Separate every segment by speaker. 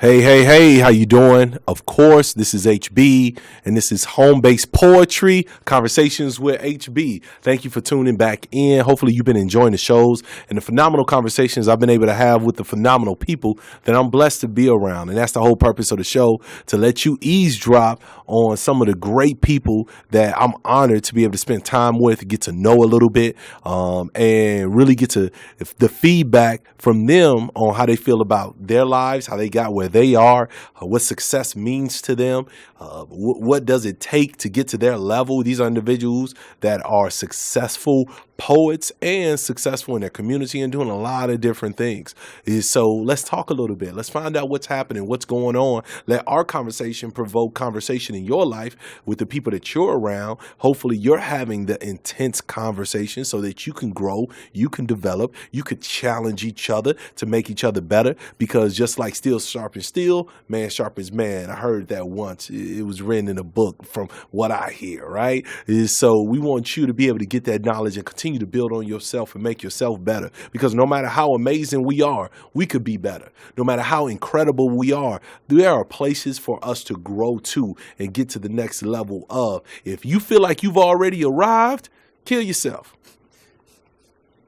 Speaker 1: Hey, how you doing? Of course, this is HB, and this is Home-Based Poetry, Conversations with HB. Thank you for tuning back in. Hopefully, you've been enjoying the shows and the phenomenal conversations I've been able to have with the phenomenal people that I'm blessed to be around. And that's the whole purpose of the show, to let you eavesdrop on some of the great people that I'm honored to be able to spend time with, get to know a little bit, and really get to the feedback from them on how they feel about their lives, how they got where they are, what success means to them, what does it take to get to their level. These are individuals that are successful poets and successful in their community and doing a lot of different things. So let's talk a little bit. Let's find out what's happening, what's going on. Let our conversation provoke conversation in your life with the people that you're around. Hopefully you're having the intense conversation so that you can grow, you can develop, you could challenge each other to make each other better, because just like steel sharpens steel, man sharpens man. I heard that once. It was written in a book from what I hear, right? So we want you to be able to get that knowledge and continue to build on yourself and make yourself better, because no matter how amazing we are, we could be better. No matter how incredible we are, there are places for us to grow to and get to the next level of. If you feel like you've already arrived, kill yourself.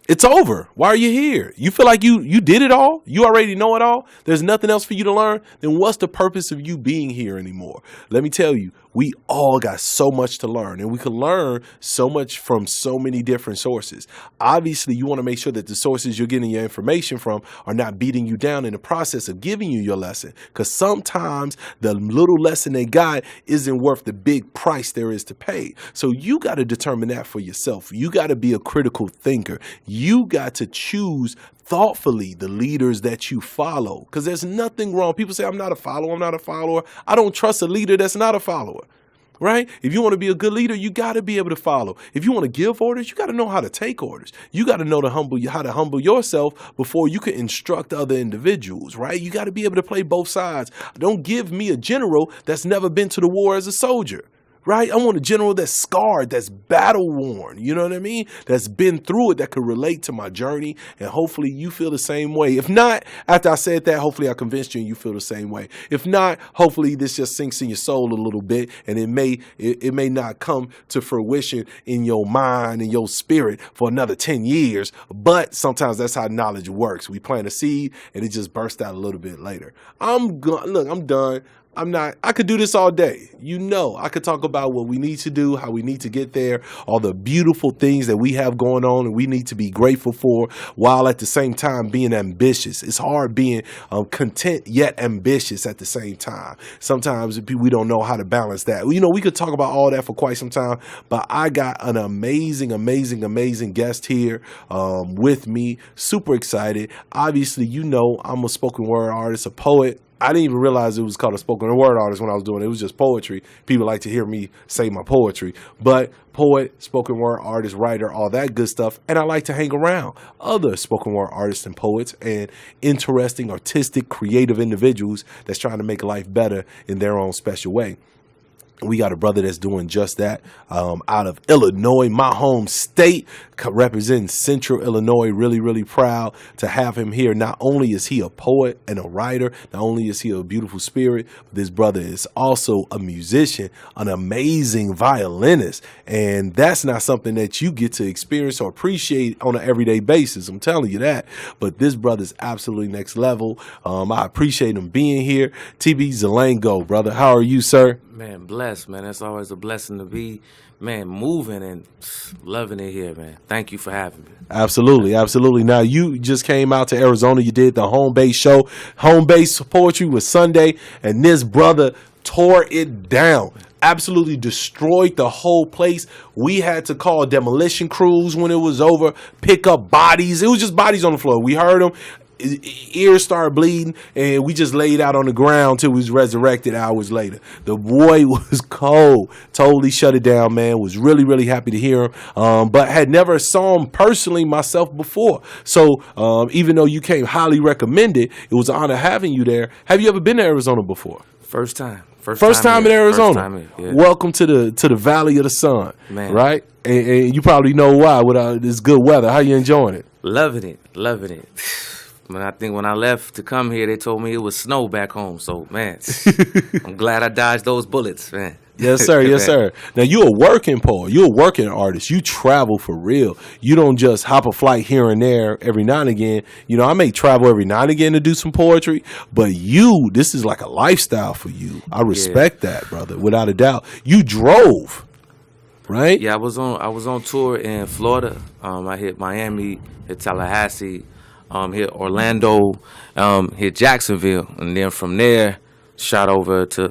Speaker 1: It's over. Why are you here? You feel like you did it all? You already know it all? There's nothing else for you to learn? Then what's the purpose of you being here anymore? Let me tell you, we all got so much to learn, and we can learn so much from so many different sources. Obviously, you want to make sure that the sources you're getting your information from are not beating you down in the process of giving you your lesson, because sometimes the little lesson they got isn't worth the big price there is to pay. So you got to determine that for yourself. You got to be a critical thinker. You got to choose thoughtfully the leaders that you follow, because there's nothing wrong. People say, I'm not a follower. I don't trust a leader that's not a follower, right? If you want to be a good leader, you got to be able to follow. If you want to give orders, you got to know how to take orders. You got to know how to humble yourself before you can instruct other individuals, right? You got to be able to play both sides. Don't give me a general that's never been to the war as a soldier. Right? I want a general that's scarred, that's battle worn, you know what I mean? That's been through it, that could relate to my journey. And hopefully you feel the same way. If not, after I said that, hopefully I convinced you and you feel the same way. If not, hopefully this just sinks in your soul a little bit, and it may not come to fruition in your mind and your spirit for another 10 years. But sometimes that's how knowledge works. We plant a seed and it just bursts out a little bit later. Look, I'm done. I could do this all day. I could talk about what we need to do, how we need to get there, all the beautiful things that we have going on and we need to be grateful for, while at the same time being ambitious. It's hard being content yet ambitious at the same time. Sometimes we don't know how to balance that. We could talk about all that for quite some time, but I got an amazing guest here with me. Super excited. Obviously, I'm a spoken word artist, a poet. I didn't even realize it was called a spoken word artist when I was doing it. It was just poetry. People like to hear me say my poetry. But poet, spoken word artist, writer, all that good stuff. And I like to hang around other spoken word artists and poets and interesting, artistic, creative individuals that's trying to make life better in their own special way. We got a brother that's doing just that, out of Illinois, my home state, representing Central Illinois. Really proud to have him here. Not only is he a poet and a writer, not only is he a beautiful spirit, but this brother is also a musician, an amazing violinist. And that's not something that you get to experience or appreciate on an everyday basis. I'm telling you that. But this brother's absolutely next level. I appreciate him being here. Tebe Zalango, brother. How are you, sir?
Speaker 2: Man, blessed, man. That's always a blessing to be, man, moving and loving it here, man. Thank you for having me.
Speaker 1: Absolutely. Now, you just came out to Arizona. You did the HomeBase show. HomeBase Poetry was Sunday, and this brother tore it down. Absolutely destroyed the whole place. We had to call demolition crews when it was over, pick up bodies. It was just bodies on the floor. We heard them. Ears started bleeding, and we just laid out on the ground till he was resurrected hours later. The boy was cold. Totally shut it down, man. Was really happy to hear him, but had never saw him personally myself before. So even though you came highly recommended, it was an honor having you there. Have you ever been to Arizona before?
Speaker 2: First time.
Speaker 1: First time in Arizona.
Speaker 2: First time in, yeah.
Speaker 1: Welcome to the Valley of the Sun,
Speaker 2: man.
Speaker 1: Right? And you probably know why with this good weather. How you enjoying it?
Speaker 2: Loving it. I think when I left to come here, they told me it was snow back home. So, man, I'm glad I dodged those bullets, man.
Speaker 1: Yes, sir. Yes, sir. Now, you're a working poet. You're a working artist. You travel for real. You don't just hop a flight here and there every now and again. You know, I may travel every now and again to do some poetry, but this is like a lifestyle for you. I respect that, brother, without a doubt. You drove, right?
Speaker 2: Yeah, I was on tour in Florida. I hit Miami, hit Tallahassee, hit Orlando, hit Jacksonville, and then from there, shot over to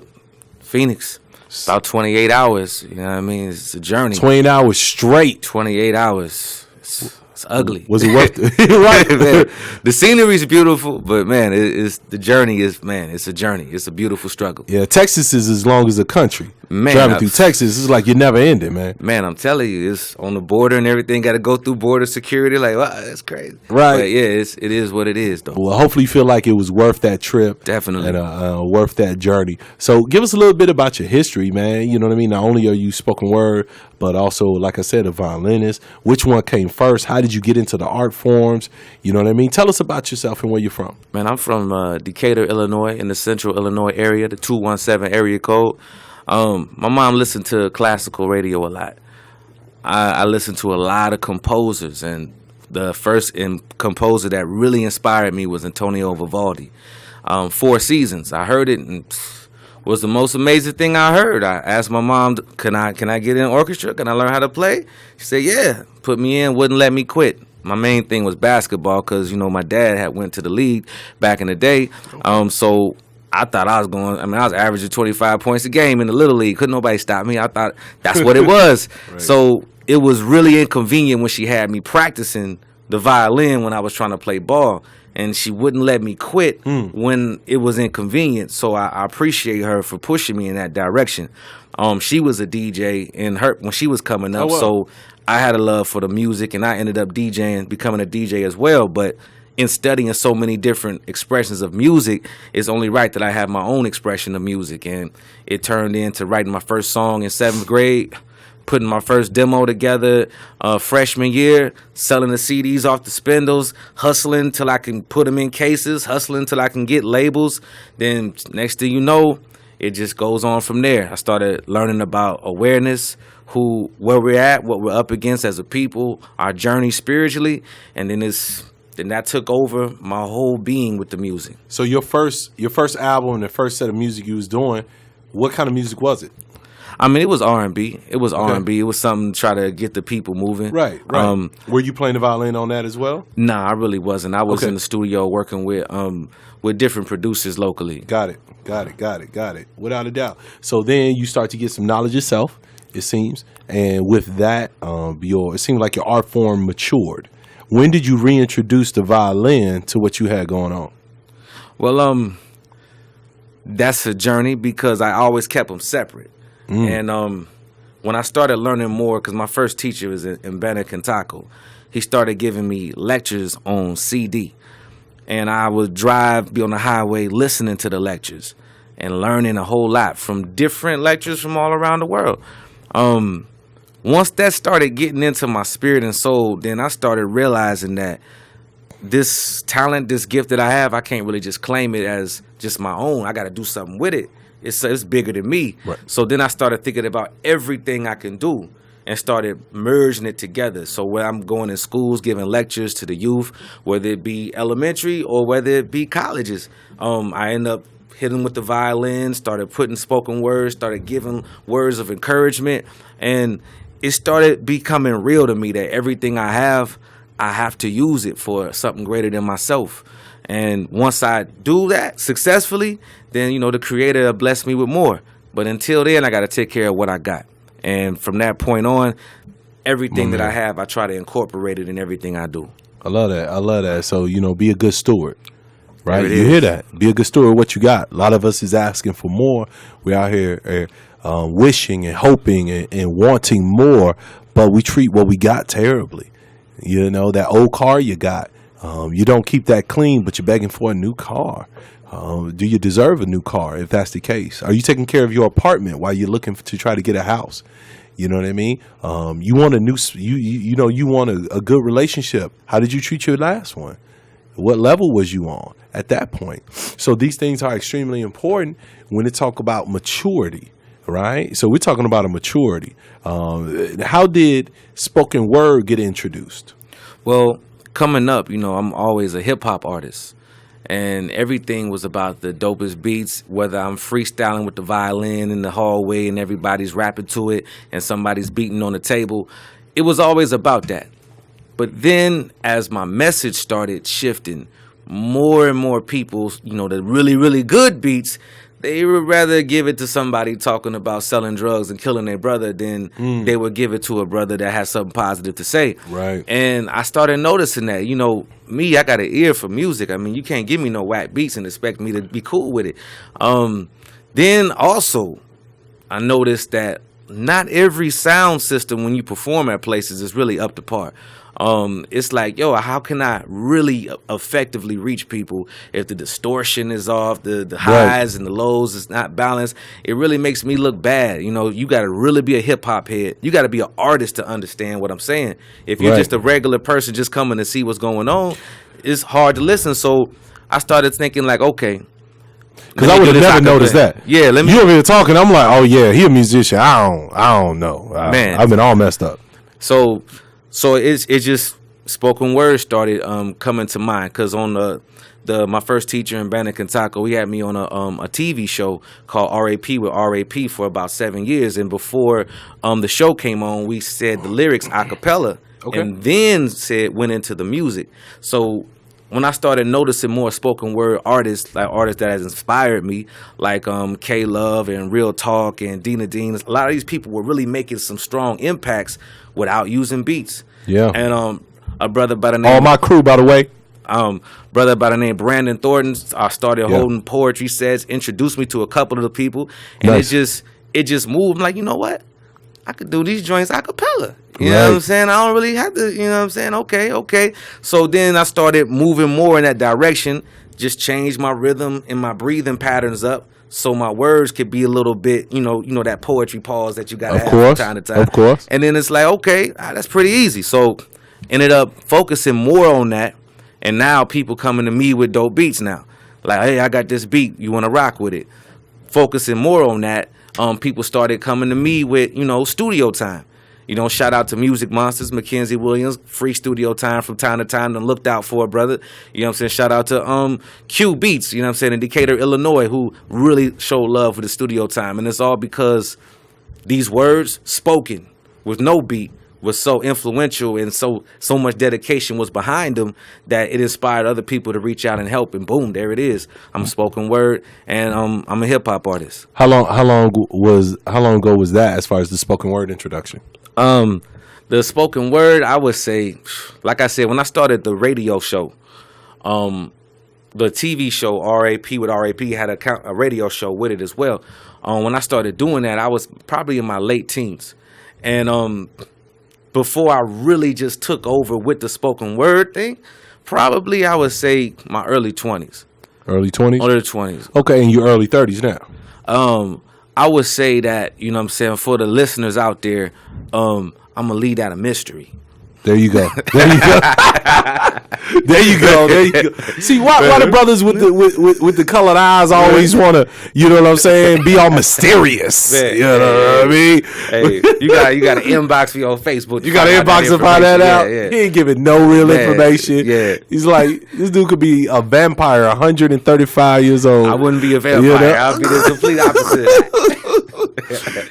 Speaker 2: Phoenix. About 28 hours, you know what I mean? It's a journey.
Speaker 1: 28 hours straight.
Speaker 2: 28 hours. It's ugly.
Speaker 1: Was it worth it? Right,
Speaker 2: man. The scenery is beautiful, but man, the journey is, man, it's a journey. It's a beautiful struggle.
Speaker 1: Yeah, Texas is as long as a country.
Speaker 2: Man,
Speaker 1: driving through Texas is like you're never ending, man.
Speaker 2: Man, I'm telling you, it's on the border and everything. Got to go through border security. Like, wow, that's crazy.
Speaker 1: Right.
Speaker 2: But yeah, it is what it is, though.
Speaker 1: Well, hopefully you feel like it was worth that trip.
Speaker 2: Definitely.
Speaker 1: And worth that journey. So give us a little bit about your history, man. You know what I mean? Not only are you spoken word, but also, like I said, a violinist. Which one came first? How did you get into the art forms? You know what I mean? Tell us about yourself and where you're from.
Speaker 2: Man, I'm from Decatur, Illinois, in the central Illinois area, the 217 area code. My mom listened to classical radio a lot. I listened to a lot of composers, and the first composer that really inspired me was Antonio Vivaldi. Four Seasons. I heard it and was the most amazing thing I heard. I asked my mom, can I get in orchestra? Can I learn how to play? She said, yeah. Put me in, wouldn't let me quit. My main thing was basketball because, you know, my dad had went to the league back in the day. So I thought I was averaging 25 points a game in the Little League. Couldn't nobody stop me. I thought that's what it was. Right. So it was really inconvenient when she had me practicing the violin when I was trying to play ball. And she wouldn't let me quit when it was inconvenient. So I appreciate her for pushing me in that direction. She was a DJ when she was coming up. Oh, wow. So I had a love for the music, and I ended up becoming a DJ as well. But in studying so many different expressions of music, it's only right that I have my own expression of music. And it turned into writing my first song in 7th grade, putting my first demo together freshman year, selling the CDs off the spindles, hustling till I can put them in cases, hustling till I can get labels. Then next thing you know, it just goes on from there. I started learning about awareness, where we're at, what we're up against as a people, our journey spiritually, and then that took over my whole being with the music.
Speaker 1: So your first album and the first set of music you was doing, what kind of music was it?
Speaker 2: I mean, it was R&B. It was R&B. It was something to try to get the people moving.
Speaker 1: Right. Were you playing the violin on that as well?
Speaker 2: Nah, I really wasn't. I was in the studio working with different producers locally.
Speaker 1: Got it. Without a doubt. So then you start to get some knowledge yourself, it seems. And with that, it seemed like your art form matured. When did you reintroduce the violin to what you had going on?
Speaker 2: Well, that's a journey because I always kept them separate. And when I started learning more, because my first teacher was in Bennett, Kentucky, he started giving me lectures on CD. And I would be on the highway listening to the lectures and learning a whole lot from different lectures from all around the world. Once that started getting into my spirit and soul, then I started realizing that this talent, this gift that I have, I can't really just claim it as just my own. I got to do something with it. It's bigger than me. Right. So then I started thinking about everything I can do and started merging it together. So where I'm going in schools, giving lectures to the youth, whether it be elementary or whether it be colleges, I end up hitting with the violin, started putting spoken words, started giving words of encouragement, and it started becoming real to me that everything I have to use it for something greater than myself. And once I do that successfully, then, you know, the Creator will bless me with more. But until then, I got to take care of what I got. And from that point on, everything that I have, I try to incorporate it in everything I do.
Speaker 1: I love that. So, you know, be a good steward, right? You hear that? Be a good steward of what you got. A lot of us is asking for more. We're out here wishing and hoping and wanting more, but we treat what we got terribly. You know, that old car you got. You don't keep that clean, but you're begging for a new car. Do you deserve a new car if that's the case? Are you taking care of your apartment while you're looking to try to get a house? You know what I mean? You want you want a good relationship. How did you treat your last one? What level was you on at that point? So these things are extremely important when they talk about maturity, right? So we're talking about a maturity. How did spoken word get introduced?
Speaker 2: Well, coming up, I'm always a hip hop artist. And everything was about the dopest beats, whether I'm freestyling with the violin in the hallway and everybody's rapping to it and somebody's beating on the table. It was always about that. But then as my message started shifting, more and more people, the really, really good beats, they would rather give it to somebody talking about selling drugs and killing their brother than they would give it to a brother that has something positive to say.
Speaker 1: Right.
Speaker 2: And I started noticing that, me, I got an ear for music. I mean, you can't give me no whack beats and expect me to be cool with it. Then also, I noticed that not every sound system when you perform at places is really up to par. It's like, how can I really effectively reach people if the distortion is off, the highs and the lows is not balanced? It really makes me look bad. You got to really be a hip hop head. You got to be an artist to understand what I'm saying. If you're just a regular person just coming to see what's going on, it's hard to listen. So I started thinking like, okay.
Speaker 1: Because I would have never noticed that.
Speaker 2: Yeah,
Speaker 1: you over here talking. I'm like, oh yeah, he a musician. I don't know. Man, I've been all messed up.
Speaker 2: So it's just spoken word started coming to mind because on my first teacher in Bannock, Taco, he had me on a TV show called RAP with RAP for about 7 years, and before the show came on, we said the lyrics a cappella, and then went into the music. So when I started noticing more spoken word artists, like artists that has inspired me, like K Love and Real Talk and Dina Dean, a lot of these people were really making some strong impacts without using beats. Yeah. And a brother by the name
Speaker 1: all my crew, by the way.
Speaker 2: Brother by the name Brandon Thornton, I started holding poetry sets, introduced me to a couple of the people, and it just moved. I'm like, you know what? I could do these joints a cappella. You know what I'm saying? I don't really have to, you know what I'm saying? Okay. So then I started moving more in that direction, just changed my rhythm and my breathing patterns up so my words could be a little bit, that poetry pause that you got to have from time to time. Of course. And then it's like, okay, that's pretty easy. So ended up focusing more on that, and now people coming to me with dope beats now. Like, hey, I got this beat, you want to rock with it? Focusing more on that. People started coming to me with, studio time. Shout out to Music Monsters, Mackenzie Williams, free studio time from time to time, and looked out for a brother. You know what I'm saying? Shout out to Q Beats, in Decatur, Illinois, who really showed love for the studio time. And it's all because these words spoken with no beat was so influential, and so much dedication was behind them that it inspired other people to reach out and help, and boom, there it is. I'm a spoken word, and I'm a hip hop artist.
Speaker 1: How long ago was that as far as the spoken word introduction?
Speaker 2: The spoken word, I would say, like I said, when I started the radio show, the TV show RAP with RAP had a radio show with it as well. When I started doing that, I was probably in my late teens, and before I really just took over with the spoken word thing, probably I would say my early 20s.
Speaker 1: Early 20s?
Speaker 2: Early 20s.
Speaker 1: Okay, in your early 30s now.
Speaker 2: I would say that, for the listeners out there, I'm going to leave that a mystery.
Speaker 1: There you go. There you go. See, why the brothers with the colored eyes always want to, be all mysterious?
Speaker 2: Man,
Speaker 1: you know what I mean?
Speaker 2: Hey, you got an inbox for your Facebook.
Speaker 1: You got an inbox to find that out? Yeah. He ain't giving no real information.
Speaker 2: Yeah.
Speaker 1: He's like, this dude could be a vampire, 135 years old.
Speaker 2: I wouldn't be a vampire. I'd be the complete opposite.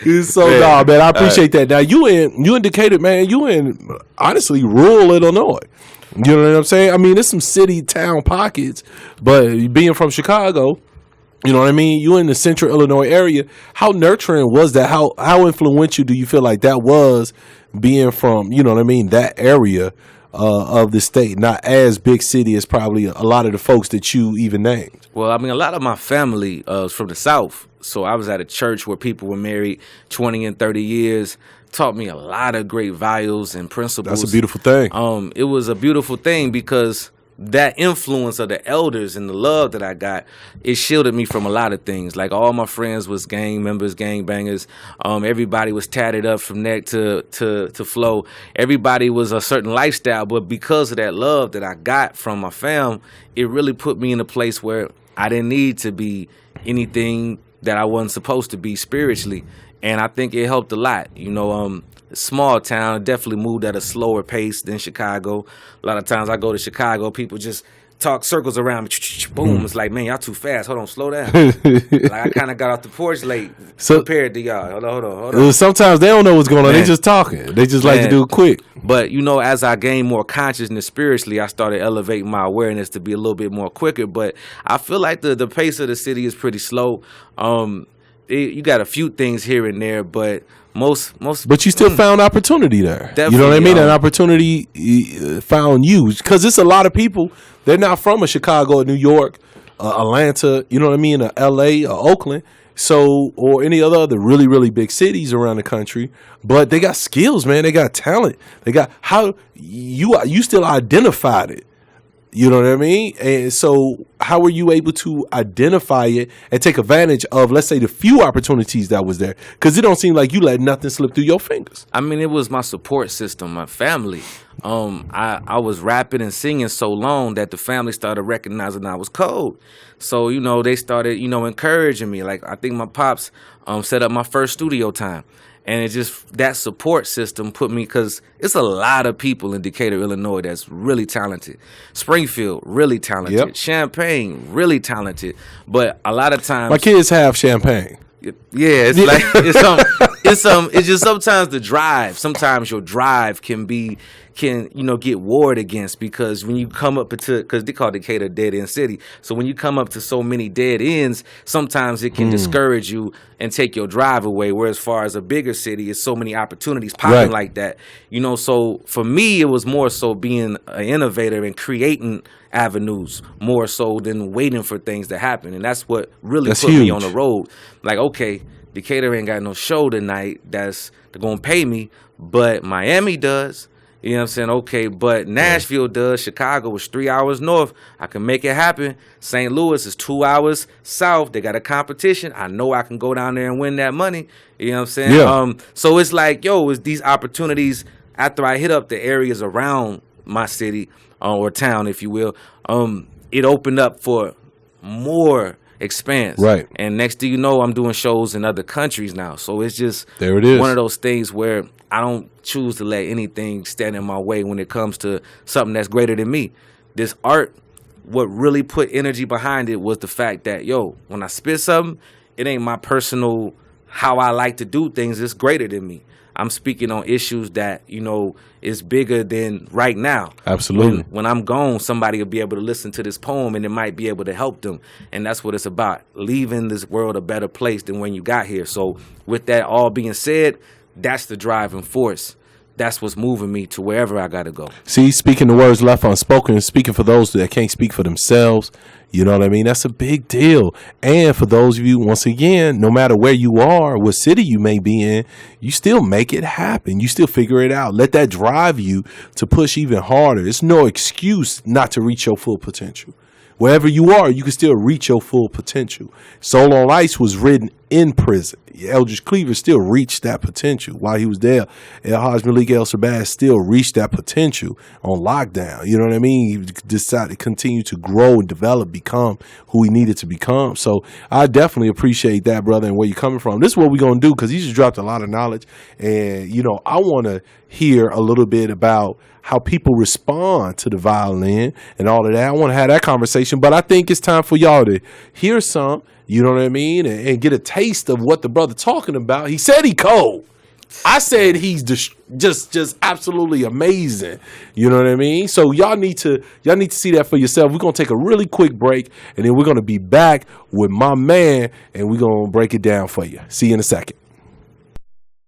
Speaker 1: He's so dog, man. I appreciate that. Now you in Decatur, man. You in honestly rural Illinois. You know what I'm saying? I mean, there's some city town pockets, but being from Chicago, you know what I mean? You in the central Illinois area. How nurturing was that? How influential do you feel like that was being from, that area of the state, not as big city as probably a lot of the folks that you even named?
Speaker 2: Well, I mean, a lot of my family is from the South. So I was at a church where people were married 20 and 30 years, taught me a lot of great values and principles.
Speaker 1: That's a beautiful thing.
Speaker 2: It was a beautiful thing because that influence of the elders and the love that I got, it shielded me from a lot of things. Like all my friends was gang members, gang bangers. Everybody was tatted up from neck to flow. Everybody was a certain lifestyle, but because of that love that I got from my fam, it really put me in a place where I didn't need to be anything that I wasn't supposed to be spiritually. And I think it helped a lot. Small town, definitely moved at a slower pace than Chicago. A lot of times I go to Chicago, people just talk circles around me. Boom. It's like, man, y'all too fast. Hold on, slow down. Like I kind of got off the porch late compared to y'all. Hold on.
Speaker 1: Sometimes they don't know what's going on. They just talking. They just like to do it quick.
Speaker 2: But, as I gained more consciousness spiritually, I started elevating my awareness to be a little bit more quicker. But I feel like the pace of the city is pretty slow. You got a few things here and there, but most.
Speaker 1: But you still found opportunity there.
Speaker 2: Definitely,
Speaker 1: you know what I mean? An opportunity found you, because it's a lot of people. They're not from a Chicago, or New York, Atlanta. You know what I mean? Or L.A. or Oakland. So, or any other really, really big cities around the country, but they got skills, man. They got talent. They got how you still identified it. You know what I mean? And so how were you able to identify it and take advantage of, let's say, the few opportunities that was there? Because it don't seem like you let nothing slip through your fingers.
Speaker 2: I mean, it was my support system, my family. I was rapping and singing so long that the family started recognizing I was cold. So, they started, encouraging me. Like, I think my pops set up my first studio time. And it just, that support system put me, because it's a lot of people in Decatur, Illinois that's really talented. Springfield, really talented.
Speaker 1: Yep.
Speaker 2: Champaign, really talented. But a lot of times,
Speaker 1: my kids have champagne.
Speaker 2: Yeah, it's like it's just sometimes the drive. Sometimes your drive can get warred against, because when you come up because they call Decatur a dead end city. So when you come up to so many dead ends, sometimes it can discourage you and take your drive away. Whereas far as a bigger city, it's so many opportunities popping like that. So for me, it was more so being an innovator and creating avenues more so than waiting for things to happen. And that's what really put me on the road. Like, okay, Decatur ain't got no show tonight that's going to pay me, but Miami does. You know what I'm saying? Okay, but Nashville does. Chicago is 3 hours north. I can make it happen. St. Louis is 2 hours south. They got a competition. I know I can go down there and win that money. You know what I'm saying?
Speaker 1: Yeah.
Speaker 2: So it's like, it's these opportunities after I hit up the areas around my city or town, if you will. It opened up for more expanse.
Speaker 1: Right.
Speaker 2: And next thing you know, I'm doing shows in other countries now. So it's just
Speaker 1: there it is.
Speaker 2: One of those things where I don't choose to let anything stand in my way when it comes to something that's greater than me. This art, what really put energy behind it was the fact that, when I spit something, it ain't my personal how I like to do things. It's greater than me. I'm speaking on issues that, is bigger than right now.
Speaker 1: Absolutely.
Speaker 2: When I'm gone, somebody will be able to listen to this poem and it might be able to help them. And that's what it's about, leaving this world a better place than when you got here. So with that all being said, that's the driving force. That's what's moving me to wherever I got to go.
Speaker 1: See, speaking the words left unspoken, speaking for those that can't speak for themselves, you know what I mean? That's a big deal. And for those of you, once again, no matter where you are, what city you may be in, you still make it happen. You still figure it out. Let that drive you to push even harder. It's no excuse not to reach your full potential. Wherever you are, you can still reach your full potential. Soul on Ice was written in prison. Eldridge Cleaver still reached that potential while he was there. El Haj Malik El Sabaz still reached that potential on lockdown. You know what I mean? He decided to continue to grow and develop, become who he needed to become. So I definitely appreciate that, brother, and where you're coming from. This is what we're going to do, because he just dropped a lot of knowledge. And, I want to hear a little bit about how people respond to the violin and all of that. I want to have that conversation, but I think it's time for y'all to hear some, you know what I mean, and get a taste of what the brother talking about. He said he cold. I said he's just absolutely amazing. You know what I mean? So y'all need to see that for yourself. We're gonna take a really quick break, and then we're gonna be back with my man, and we're gonna break it down for you. See you in a second.